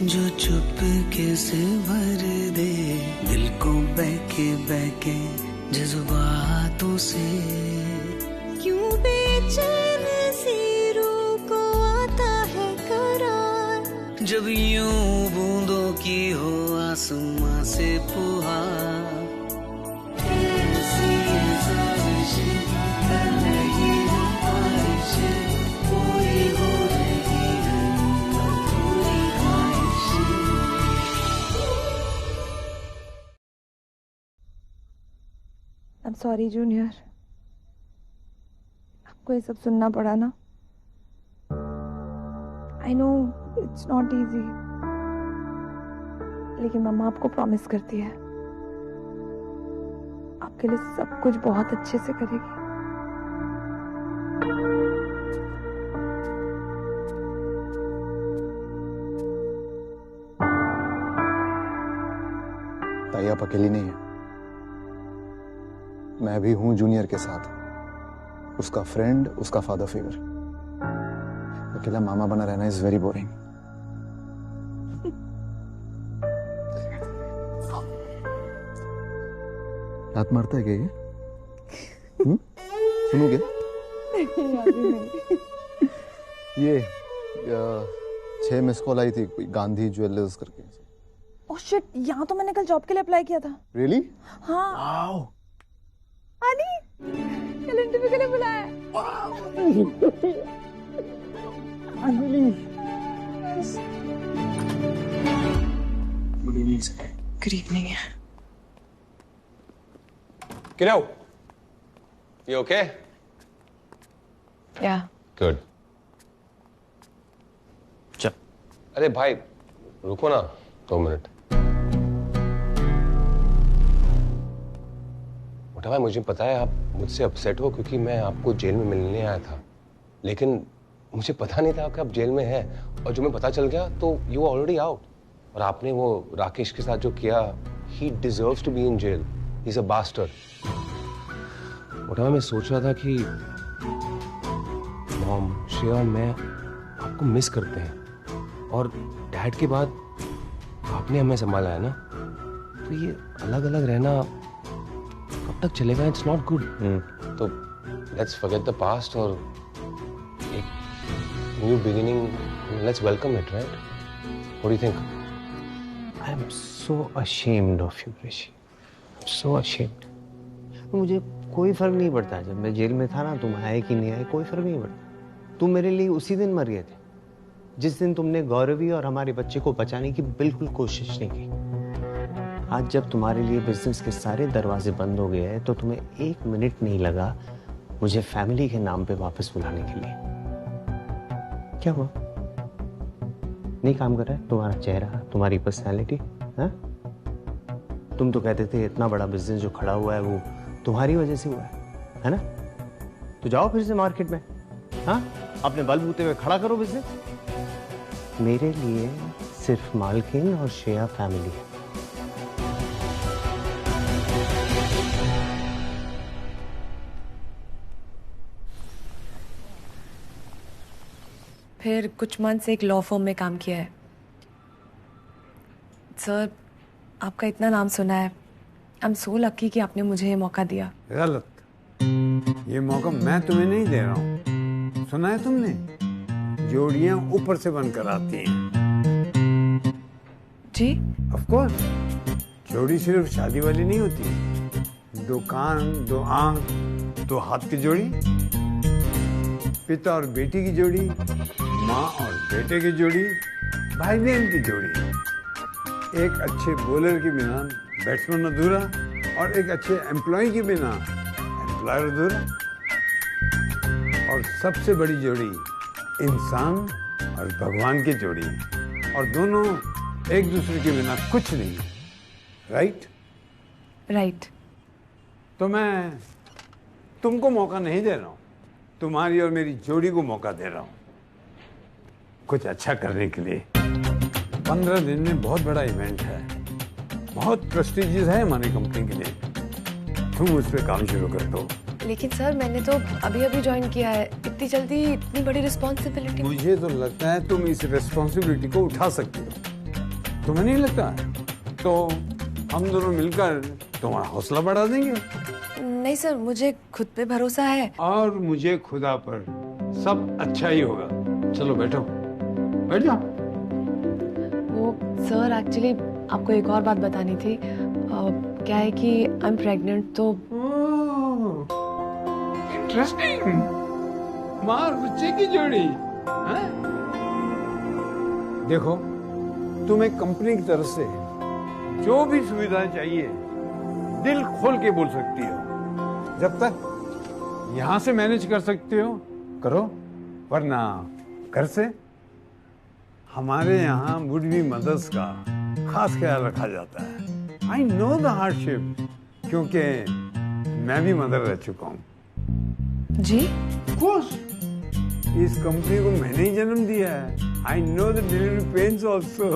जो चुपके से भर दे दिल को बहके बहके जज्बातों से। क्यों बेचैन सी रूह को आता है करार, जब यूं बूंदों की हो आसमां से फुहार। ऐसी साजिश कर रही है बारिश, पूरी हो रही है अधूरी ख्वाहिश। I'm sorry जूनियर, आपको ये सब सुनना पड़ा ना। I know it's not easy, लेकिन मम्मा आपको प्रॉमिस करती है आपके लिए सब कुछ बहुत अच्छे से करेगी। ताई आप अकेली नहीं है, मैं भी हूं जूनियर के साथ, उसका फ्रेंड, उसका फादर फिगर। अकेला मामा बना रहना इज वेरी बोरिंग। रात मारता है क्या ये? सुनोगे? ये 6 मिस कॉल आई थी कोई गांधी ज्वेलर्स करके। ओह शिट, यहाँ तो मैंने कल जॉब के लिए अप्लाई किया था। रियली? हाँ। वाओ। अनी कल इंटरव्यू के लिए बुलाया। Good evening sir. Good evening. Get out. You okay? Yeah. Good. चल। अरे भाई रुको ना 2 मिनट। मोटा भाई मुझे पता है आप मुझसे अपसेट हो क्योंकि मैं आपको जेल में मिलने आया था, लेकिन मुझे पता नहीं था कि आप जेल में हैं, और जो मैं पता चल गया तो यू आर ऑलरेडी आउट। और आपने वो राकेश के साथ जो किया, he deserves to be in jail, he is a bastard. मोटा भाई मैं सोच रहा था कि मॉम, श्रेया और मैं आपको मिस करते हैं, और डैड के बाद आपने हमें संभाला है ना, तो ये अलग अलग रहना कब तक चलेगा? It's not good. तो लेट्स फॉरगेट द पास्ट और एक new beginning, let's welcome it, right? What do you think? I am so ashamed of you Rishi, so ashamed. मुझे कोई फर्क नहीं पड़ता जब मैं जेल में था ना, तुम आए कि नहीं आए कोई फर्क नहीं पड़ता। तुम मेरे लिए उसी दिन मर गए थे जिस दिन तुमने गौरवी और हमारे बच्चे को बचाने की बिल्कुल कोशिश नहीं की। आज जब तुम्हारे लिए बिजनेस के सारे दरवाजे बंद हो गए हैं तो तुम्हें 1 मिनट नहीं लगा मुझे फैमिली के नाम पे वापस बुलाने के लिए। क्या हुआ? नहीं काम कर रहा है तुम्हारा चेहरा, तुम्हारी पर्सनैलिटी? हाँ, तुम तो कहते थे इतना बड़ा बिजनेस जो खड़ा हुआ है वो तुम्हारी वजह से हुआ है ना? तो जाओ फिर से मार्केट में, हाँ, अपने बलबूते में खड़ा करो बिजनेस। मेरे लिए सिर्फ मालकिन और श्रेया फैमिली है। फिर कुछ मंथ से एक लॉ फर्म में काम किया है। सर, आपका इतना नाम सुना है, आई एम सो लकी कि आपने मुझे ये मौका दिया। गलत, ये मौका मैं तुम्हें नहीं दे रहा हूँ। सुना है तुमने, जोड़ियां ऊपर से बनकर आती हैं। जी? ऑफ कोर्स, जोड़ी सिर्फ शादी वाली नहीं होती। 2 कान, 2 आंख, 2 हाथ की जोड़ी, पिता और बेटी की जोड़ी, माँ और बेटे की जोड़ी, भाई बहन की जोड़ी। एक अच्छे बॉलर के बिना बैट्समैन अधूरा, और एक अच्छे एम्प्लॉय के बिना एम्प्लॉयर अधूरा। और सबसे बड़ी जोड़ी इंसान और भगवान की जोड़ी, और दोनों एक दूसरे के बिना कुछ नहीं। राइट? राइट। तो मैं तुमको मौका नहीं दे रहा हूं, तुम्हारी और मेरी जोड़ी को मौका दे रहा हूं कुछ अच्छा करने के लिए। 15 दिन में बहुत बड़ा इवेंट है, बहुत प्रेस्टिजियस है हमारी कंपनी के लिए। तुम उस पर काम शुरू कर दो। लेकिन सर, मैंने तो अभी अभी ज्वाइन किया है, इतनी जल्दी इतनी बड़ी रिस्पॉन्सिबिलिटी। मुझे तो लगता है तुम इस रिस्पॉन्सिबिलिटी को उठा सकती हो। तुम्हें नहीं लगता? तो हम दोनों मिलकर तुम्हारा हौसला बढ़ा देंगे। नहीं सर, मुझे खुद पे भरोसा है। और मुझे खुदा पर, सब अच्छा ही होगा। चलो बैठो, बैठ जाओ। वो सर एक्चुअली आपको एक और बात बतानी थी। क्या है कि आई एम प्रेग्नेंट तो। इंटरेस्टिंग। माँ और बच्चे की जोड़ी। हैं? देखो, तुम एक कंपनी की तरफ से जो भी सुविधा चाहिए दिल खोल के बोल सकती हो। जब तक यहां से मैनेज कर सकते हो करो, वरना घर से हमारे यहाँ वुड बी मदर्स का खास ख्याल रखा जाता है। आई नो द हार्डशिप, क्योंकि मैं भी मदर रह चुका हूँ। जी? कोर्स, इस कंपनी को मैंने ही जन्म दिया है। I know the delivery pains also.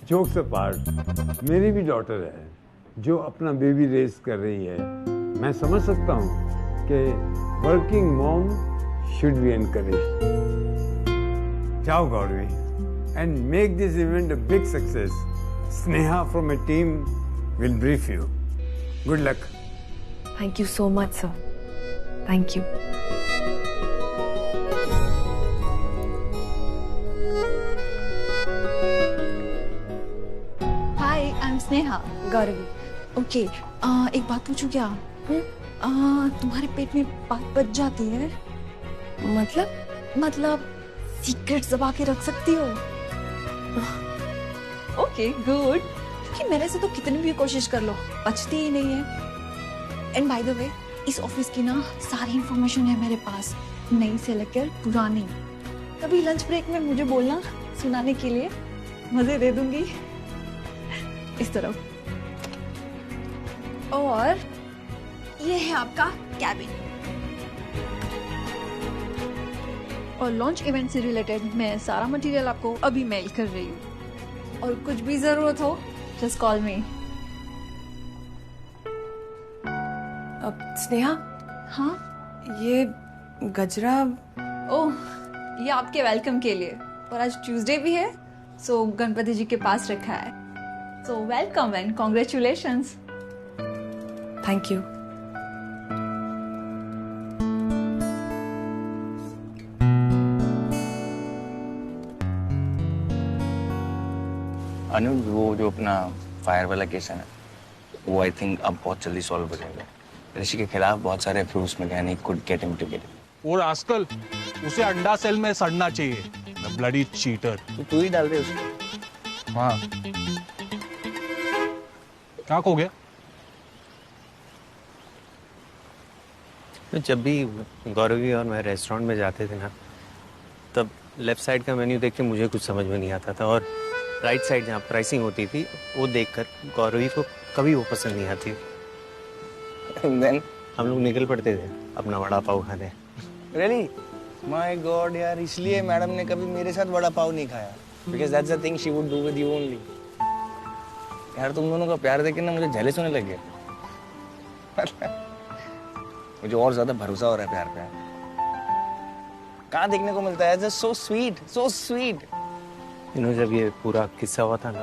Jokes apart, मेरी भी डॉटर है जो अपना बेबी रेस कर रही है। मैं समझ सकता हूँ कि working mom should be encouraged. जाओ Gauravi, and make this event a big success. Sneha from my team will brief you. Good luck. Thank you so much, sir. Thank you. Hi, I'm Sneha. Gauravi. Okay, एक बात पूछूं क्या? तुम्हारे पेट में बात बच जाती है? मतलब सीक्रेट दबा के रख सकती हो? Okay, good. क्योंकि मेरे से तो कितनी भी कोशिश कर लो, बचती ही नहीं है। एंड बाय द वे, इस ऑफिस की ना सारी इंफॉर्मेशन है मेरे पास, नई से लेकर पुरानी। कभी लंच ब्रेक में मुझे बोलना सुनाने के लिए, मजे दे दूंगी। इस तरफ। और ये है आपका कैबिन। और लॉन्च इवेंट से रिलेटेड मैं सारा मटेरियल आपको अभी मेल कर रही हूँ। और कुछ भी जरूरत हो, जस्ट कॉल मी। अब स्नेहा, हाँ, ये गजरा। ओह, ये आपके वेलकम के लिए। और आज ट्यूसडे भी है, सो गणपति जी के पास रखा है। So welcome and congratulations. Thank you. Anuj, वो जो अपना फायर वाला केस है ना, वो आई थिंक अब बहुत जल्दी सॉल्व हो जाएगा। ऋषि के खिलाफ बहुत सारे प्रूफ्स मिले हैं, could get him to get. और आजकल उसे अंडा सेल में सड़ना चाहिए, द ब्लडी चीटर। तू ही डाल दे उसको। हाँ, क्या हो गया? जब भी गौरवी और मैं रेस्टोरेंट में जाते थे ना, तब लेफ्ट साइड का मेन्यू देख के मुझे कुछ समझ में नहीं आता था, और राइट साइड जहाँ प्राइसिंग होती थी वो देखकर गौरवी को कभी वो पसंद नहीं आती। Then हम लोग निकल पड़ते थे अपना वड़ा पाव खाने। really? My God यार, इसलिए मैडम ने कभी मेरे साथ वड़ा पाव नहीं खाया, because that's the thing she would do with you only. यार तुम दोनों का प्यार देख के ना मुझे जेलस होने लग गया। मुझे और ज्यादा भरोसा हो रहा है प्यार पे। कहाँ देखने को मिलता है? Just so sweet, so sweet. जब ये पूरा किस्सा हुआ था ना,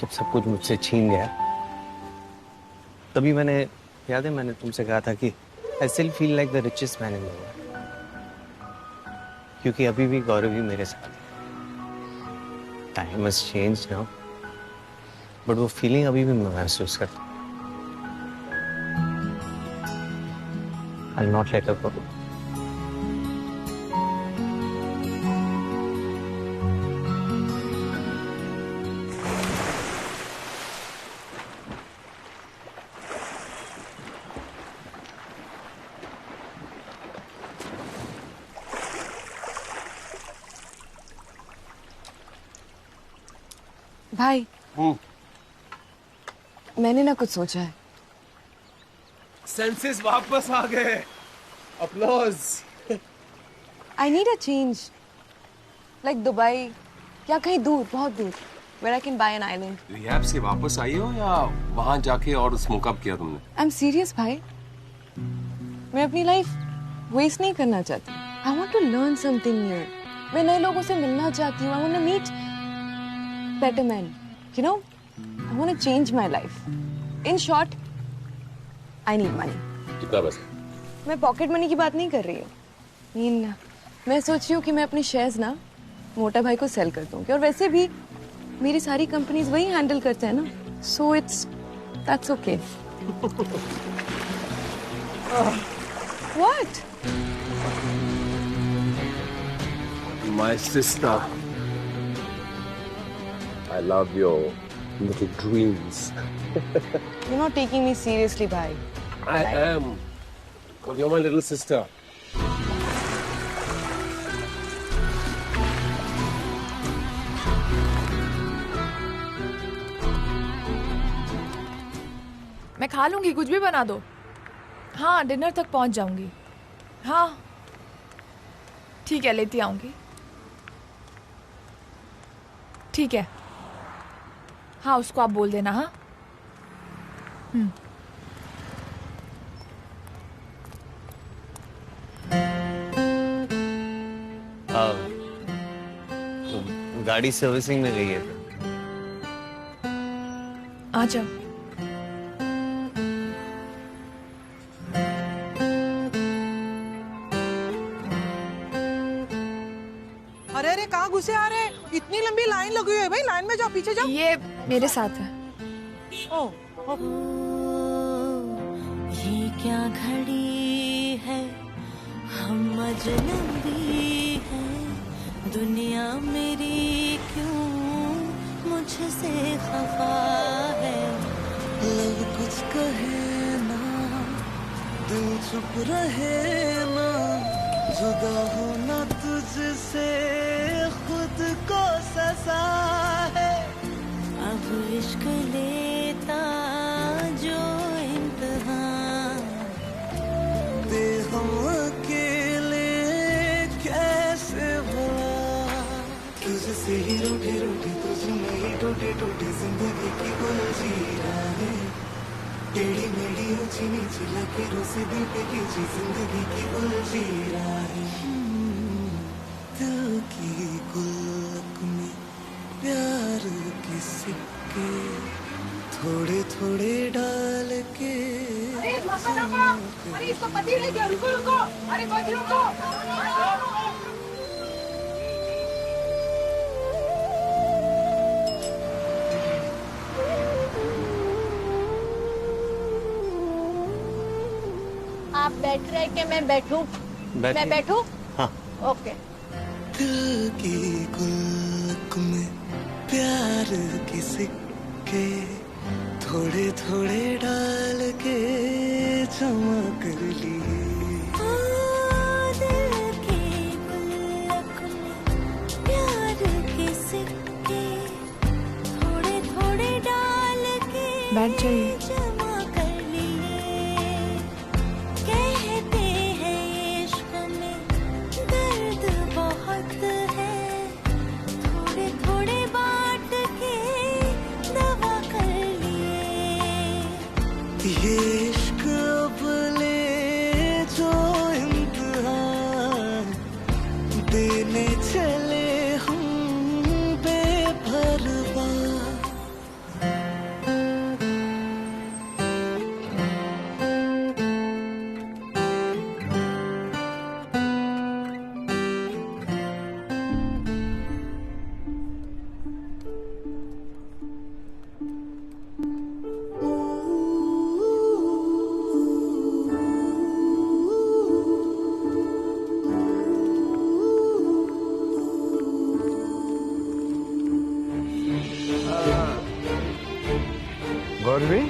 जब सब कुछ मुझसे छीन गया, तभी याद है मैंने तुमसे कहा था कि I still feel like the richest man in the world, क्योंकि अभी भी गौरवी मेरे साथ है। Time has changed now, but वो फीलिंग अभी भी मैं महसूस करता हूँ। I will not let her go. भाई, मैंने ना कुछ सोचा है। सेंसेस वापस आ गए। Applause. I need a change, like Dubai या कहीं दूर, बहुत दूर, where I can buy an island. Rehab से वापस आई हो या वहां जाके और स्मोक अप किया तुमने? I'm serious भाई, मैं अपनी लाइफ वेस्ट नहीं करना चाहती। I want to learn something new. मैं नए लोगों से मिलना चाहती हूँ. I want to meet better men. You know, I want to change my life. In short, I need money. कितना पैसा? मैं पॉकेट मनी की बात नहीं कर रही हूँ. मैं सोच रही हूँ कि मैं अपने शेयर्स ना मोटा भाई को सेल कर दूँगी. और वैसे भी मेरी सारी कंपनीज वही हैंडल करते हैं ना. So that's okay. What? My sister. I love your little dreams. You're not taking me seriously, bhai. I am. But you're my little sister. मैं खा लूंगी, कुछ भी बना दो. हाँ, डिनर तक पहुंच जाऊंगी. हाँ ठीक है, लेती आऊंगी. ठीक है. हाँ, उसको आप बोल देना. हाँ. तो गाड़ी सर्विसिंग में गई है. आ जाओ. अरे अरे कहाँ घुसे आ रहे हैं? इतनी लंबी लाइन लगी हुई है भाई. लाइन में जाओ, पीछे जाओ. ये मेरे साथ है. ये क्या घड़ी है, हम अजनबी हैं. दुनिया मेरी क्यों मुझसे खफा है. लब कुछ कहे ना, दिल चुप रहे ना. जुदा होना तुझसे खुद को सजा है. अब इश्क लेता जो इम्तिहान दे हम अकेले कैसे भला. तुझसे ही रूठी रूठी, तुझमें ही टूटी टूटी जिंदगी की गुलजीरा है. टेढ़ी मेढ़ी ऊंची नीची लकीरों से दिल पे खींची जिंदगी की उलझीरा है. दिल की गुल्लक में प्यार के सिक्के थोड़े थोड़े डाल के. अरे इसको पति ले गया. रुको रुको. अरे बस रुको. आप बैठ रहे कि मैं बैठूं? मैं बैठूं? हाँ. ओके. दिल की गुल्लक में प्यार के सिक्के थोड़े थोड़े डाल के जमा कर लिए. दिल की गुल्लक में प्यार के सिक्के थोड़े थोड़े डाल के बैठ जाइए. जमा कर लिए. कहते हैं इश्क में दर्द बहुत है. थोड़े थोड़े बांट के दवा कर लिए. ये इश्क अब ले जो इम्तिहान देने चले हम बेपरवाह. गौरवी,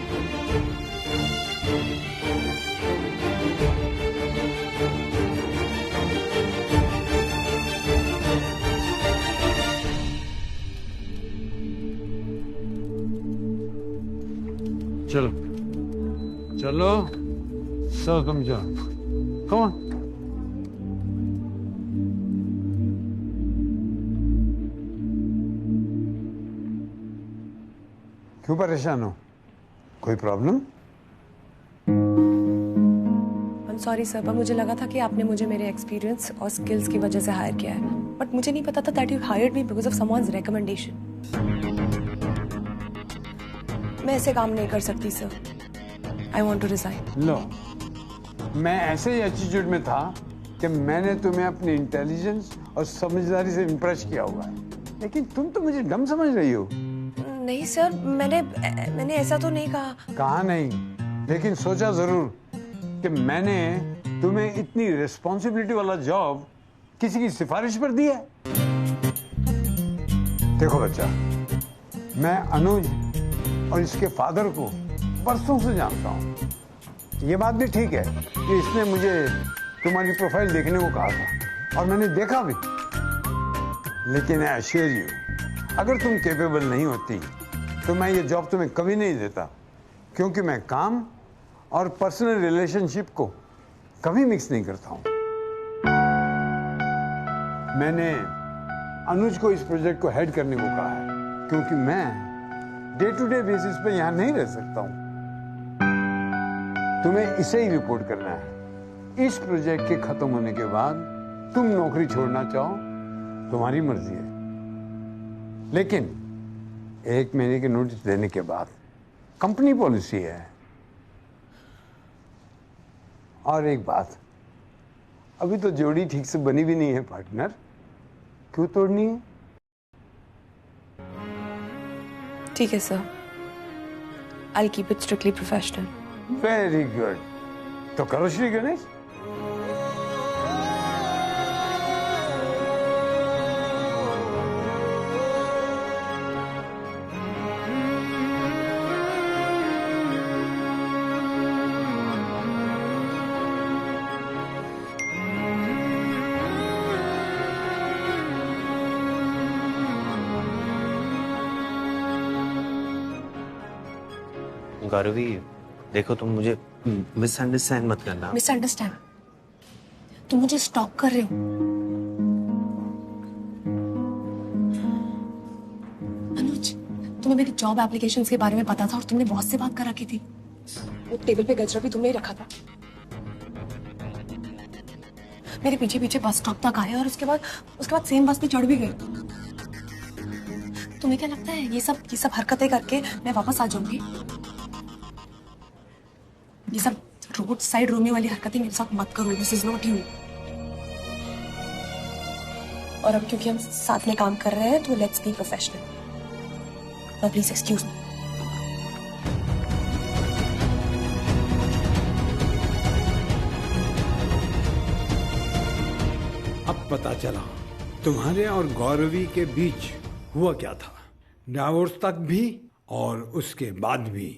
चलो चलो सब कम जाओ. Come on. क्यों परेशान हो? कोई प्रॉब्लम? सॉरी सर, पर मुझे लगा था कि आपने मुझे मेरे एक्सपीरियंस और स्किल्स की वजह से हायर किया है, बट मुझे नहीं पता था that you hired me because of someone's recommendation. मैं ऐसे काम नहीं कर सकती sir. I want to resign. लो, मैं ऐसे ही एटीट्यूड में था कि मैंने तुम्हें अपनी इंटेलिजेंस और समझदारी से इम्प्रेस किया हुआ है, लेकिन तुम तो मुझे डम समझ रही हो। नहीं सर, मैंने ऐसा तो नहीं कहा। कहा नहीं, लेकिन सोचा जरूर कि मैंने तुम्हें इतनी रिस्पॉन्सिबिलिटी वाला जॉब किसी की सिफारिश पर दी है। देखो बच्चा, मैं अनुज और इसके फादर को बरसों से जानता हूँ। ये बात भी ठीक है कि इसने मुझे तुम्हारी प्रोफाइल देखने को कहा था और मैंने देखा भी, लेकिन आई एश्योर यू, अगर तुम कैपेबल नहीं होती तो मैं ये जॉब तुम्हें कभी नहीं देता, क्योंकि मैं काम और पर्सनल रिलेशनशिप को कभी मिक्स नहीं करता हूं। मैंने अनुज को इस प्रोजेक्ट को हेड करने को कहा है, क्योंकि मैं डे टू डे बेसिस पे यहां नहीं रह सकता हूं। तुम्हें इसे ही रिपोर्ट करना है। इस प्रोजेक्ट के खत्म होने के बाद तुम नौकरी छोड़ना चाहो, तुम्हारी मर्जी है, लेकिन 1 महीने की नोटिस देने के बाद कंपनी पॉलिसी है। और एक बात, अभी तो जोड़ी ठीक से बनी भी नहीं है पार्टनर, क्यों तोड़नी है? ठीक है sir, I keep it strictly professional. Very good, तो करो श्री गणेश। गौरवी, देखो तुम मुझे मिसअंडरस्टैंड मत करना। मिसअंडरस्टैंड? तुम मुझे स्टॉक कर रहे हो? अनुज, तुम्हें मेरी जॉब एप्लीकेशंस के बारे में पता था और तुमने बॉस से बात कर रखी थी। वो टेबल पे गजरा भी तुमने ही रखा था। मेरे पीछे पीछे बस स्टॉप तक आए और उसके बाद सेम बस पे चढ़ भी गए। तुम्हें क्या लगता है ये सब हरकतें करके मैं वापस आ जाऊंगी? ये सब रोड साइड रोमियो वाली हरकतें मेरे साथ मत करो। This is not you. और अब क्योंकि हम साथ में काम कर रहे हैं तो let's be professional. Now please excuse me. अब पता चला तुम्हारे और गौरवी के बीच हुआ क्या था, डिवोर्स तक भी और उसके बाद भी।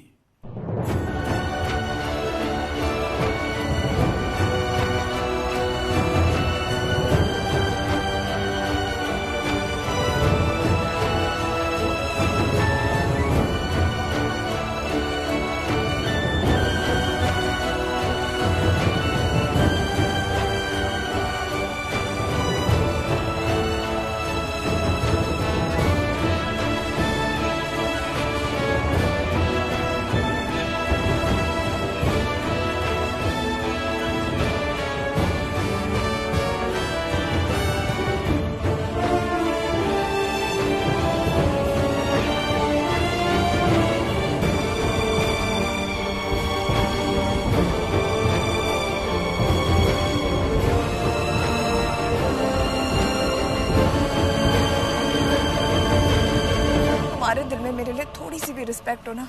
तुम्हारे दिल में मेरे लिए थोड़ी सी भी रिस्पेक्ट हो ना,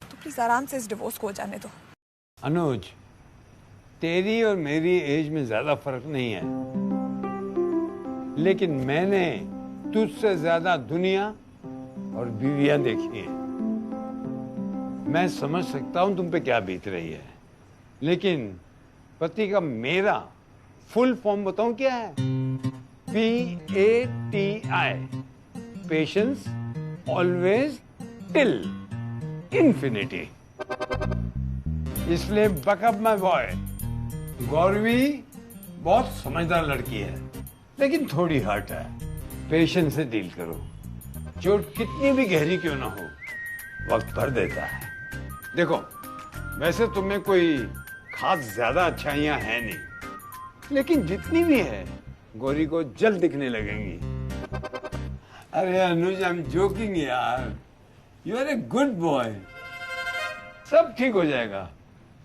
तो प्लीज आराम से इस डिवोर्स को हो जाने दो। अनुज, तेरी और मेरी एज में ज्यादा फर्क नहीं है, लेकिन मैंने तुझसे ज्यादा दुनिया और बीवियां देखी हैं। मैं समझ सकता हूं तुम पे क्या बीत रही है, लेकिन पति का मेरा फुल फॉर्म बताऊं क्या है? PATI, patience always till infinity. इसलिए बकअप माय बॉय। गौरवी बहुत समझदार लड़की है, लेकिन थोड़ी हर्ट है। पेशेंस से डील करो। चोट कितनी भी गहरी क्यों ना हो, वक्त भर देता है। देखो, वैसे तुम्हें कोई खास ज्यादा अच्छाइयां हैं नहीं, लेकिन जितनी भी है गौरी को जल्द दिखने लगेंगी। अरे अनुज, आई एम जोकिंग यार, you are a good boy, सब ठीक हो जाएगा।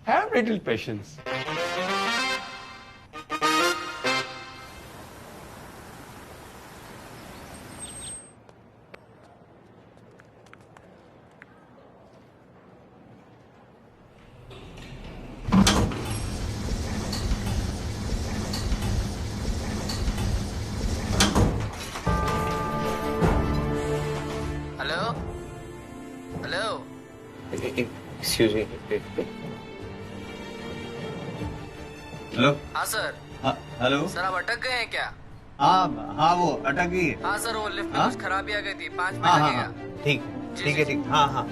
Have little patience. Excuse me. Hello. हाँ सर। हेलो। सर आप अटक गए हैं क्या? हाँ वो अटक गई है। हाँ सर, वो लिफ्ट में कुछ खराबी आ गई थी, 5 मिनट लगेगा। ठीक है ठीक। हाँ।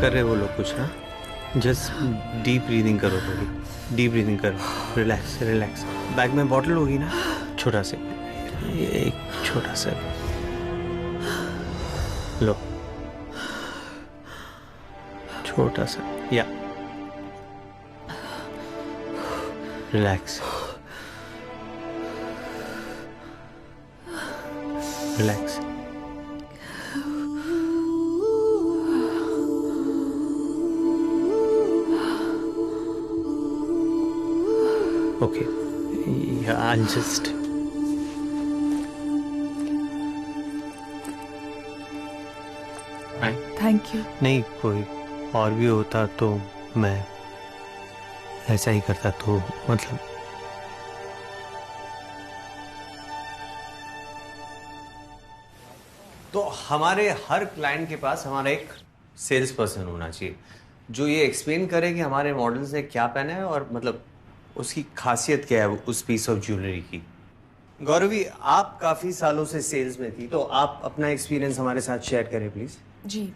कर रहे वो लोग कुछ ना, जस्ट डीप ब्रीदिंग करो, थोड़ी डीप ब्रीदिंग करो, रिलैक्स रिलैक्स। बैग में बॉटल होगी ना, छोटा से, एक छोटा सा लो, छोटा सा, या relax relax. Okay, yeah, I'll just. Thank you. नहीं, कोई और भी होता तो मैं ऐसा ही करता, तो मतलब तो हमारे हर क्लाइंट के पास हमारा एक सेल्स पर्सन होना चाहिए जो ये एक्सप्लेन करे कि हमारे मॉडल्स ने क्या पहना है और मतलब उसकी खासियत क्या है उस पीस ऑफ ज्वेलरी की। गौरवी, आप काफी सालों से सेल्स में थी, तो आप अपना एक्सपीरियंस हमारे साथ शेयर करें प्लीज। जी,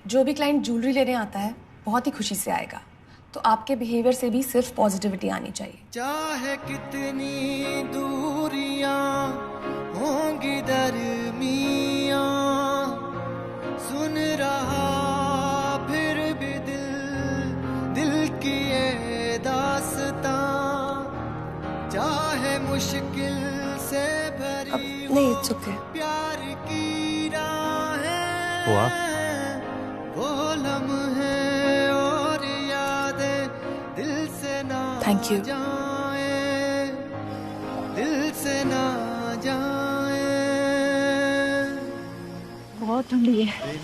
जो भी क्लाइंट ज्वेलरी लेने आता है बहुत ही खुशी से आएगा, तो आपके बिहेवियर से भी सिर्फ पॉजिटिविटी आनी चाहिए। चाहे कितनी दूरियां होंगी दरमियां, सुन रहा फिर भी दिल की ये दास्तां, चाहे मुश्किल से भरी हो प्यार की राहें, वो लम्हे और यादें दिल से ना जाए, दिल से ना जाए। बहुत ठंडी है।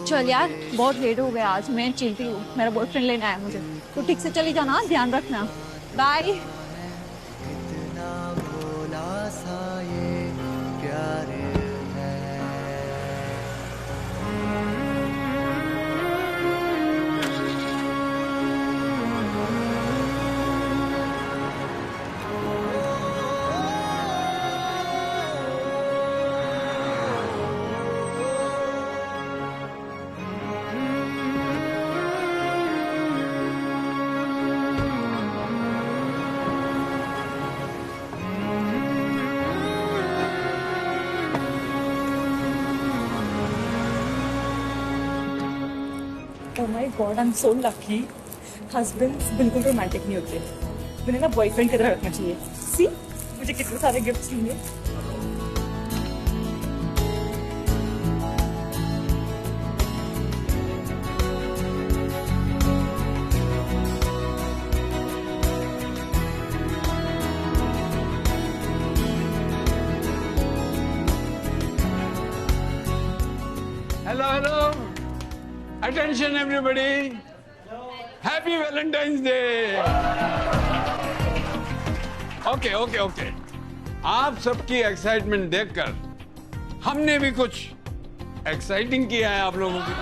चल यार, बहुत लेट हो गया आज, मैं चलती हूँ, मेरा बॉयफ्रेंड लेने आया मुझे, तो ठीक से चली जाना, ध्यान रखना, बाय। कितना भोला सा ये प्यार है। Oh my God, I'm so lucky. Husbands बिल्कुल रोमांटिक नहीं होते, उन्हें ना बॉयफ्रेंड की तरह रखना चाहिए। See, मुझे कितने सारे गिफ्ट्स मिले। Hello. Attention everybody. Happy Valentine's Day. Okay. आप सबकी एक्साइटमेंट देखकर हमने भी कुछ एक्साइटिंग किया है आप लोगों की।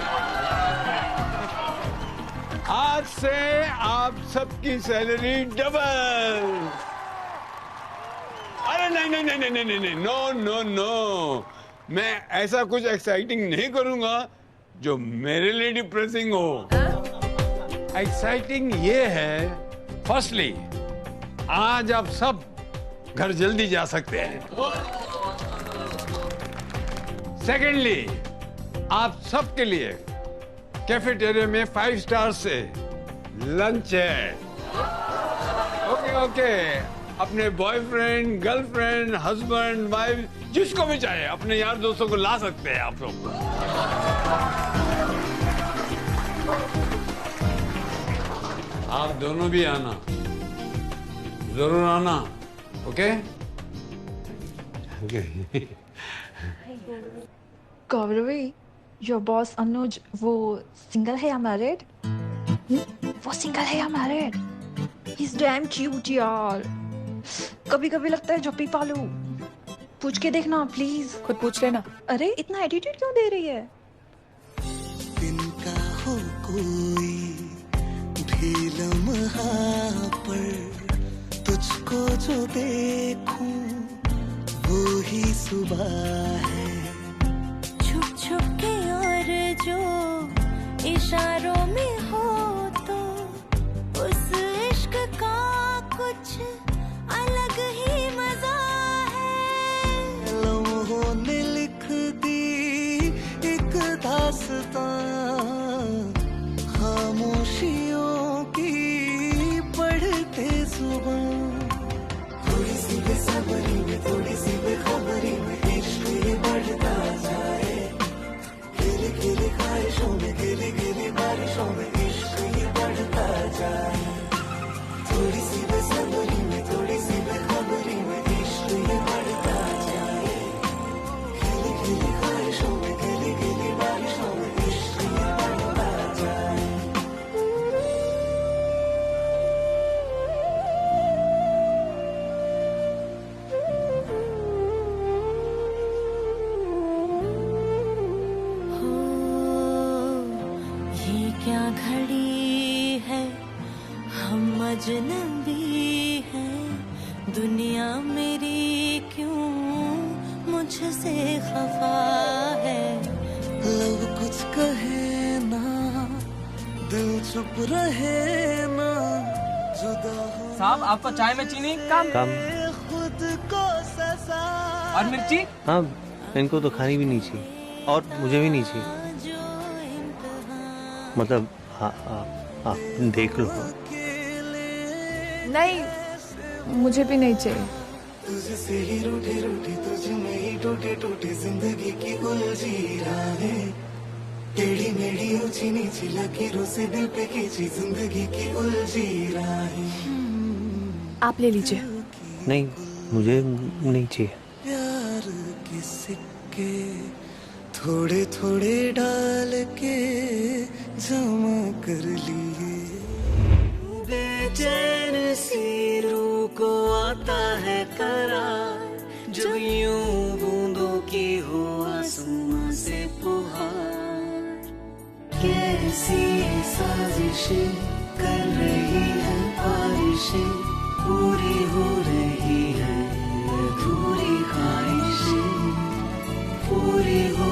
आज से आप सबकी सैलरी डबल। अरे नहीं, नो, मैं ऐसा कुछ एक्साइटिंग नहीं करूंगा जो मेरे लिए डिप्रेसिंग हो। एक्साइटिंग ये है, फर्स्टली आज आप सब घर जल्दी जा सकते हैं। सेकेंडली, आप सबके लिए कैफेटेरिया में 5 स्टार से लंच है। ओके ओके, अपने बॉयफ्रेंड, गर्लफ्रेंड, हस्बैंड, वाइफ, जिसको भी चाहे अपने यार दोस्तों को ला सकते हैं आप लोग। आप दोनों भी आना, जरूर आना। ओके? गौरवी, योर बॉस अनुज वो सिंगल है या मैरिड? वो सिंगल है या मैरिड? He's damn cute यार। कभी कभी लगता है जप्पी पालू। पूछ के देखना प्लीज। खुद पूछ लेना। अरे इतना एटीट्यूड क्यों दे रही है? इनका हो कोई भी लम्हा पर तुझको जो देखूं वो ही सुबह है। छुप छुप के और जो इशारों में हो तो उस इश्क का कुछ अलग ही मजा है। लम्हों ने लिख दी एक दास्तां, खामोशियों की पढ़ते सुबह। थोड़ी सी बेसब्री में, थोड़ी सी बेखबरी में इश्क ये बढ़ता जाए। गिली गिली ख्वाहिशों में, गिली गिली बारिशों में इश्क ये बढ़ता जाए। थोड़ी सी बेसब्री में, थोड़ी सी बेखबरी में इश्क ये बढ़ता जाए। गिली गिली ख्वाहिशों में, गिली गिली बारिशों में इश्क ये बढ़ता जाए। ये क्या घड़ी है, हम अजनबी हैं। दुनिया मेरी क्यों मुझसे खफा है। लब कुछ कहे ना, दिल चुप रहे ना, जुदा हो साहब आपको चाय में चीनी कम। खुद को सजा। और मिर्ची? हाँ, इनको तो खानी भी नहीं चाहिए और मुझे भी नहीं चाहिए। मतलब आप देख लो। नहीं, मुझे भी नहीं चाहिए। तुझसे ही रूठी रूठी, तुझ में ही टूटी टूटी जिंदगी की उलझी राहें। टेढ़ी मेढ़ी ऊंची नीची लकीरों से दिल पे खींची जिंदगी की उलझी राहें। आप ले लीजिए। नहीं, मुझे नहीं चाहिए। प्यार के सिक्के थोड़े थोड़े डाल के जमा कर लिए। बेचैन सी रूह को आता है करार, जब यूं बूंदों की हो आसमां से पुहार। कैसी साजिशें कर रही है बारिशें, पूरी हो रही है अधूरी ख्वाहिशें, पूरी हो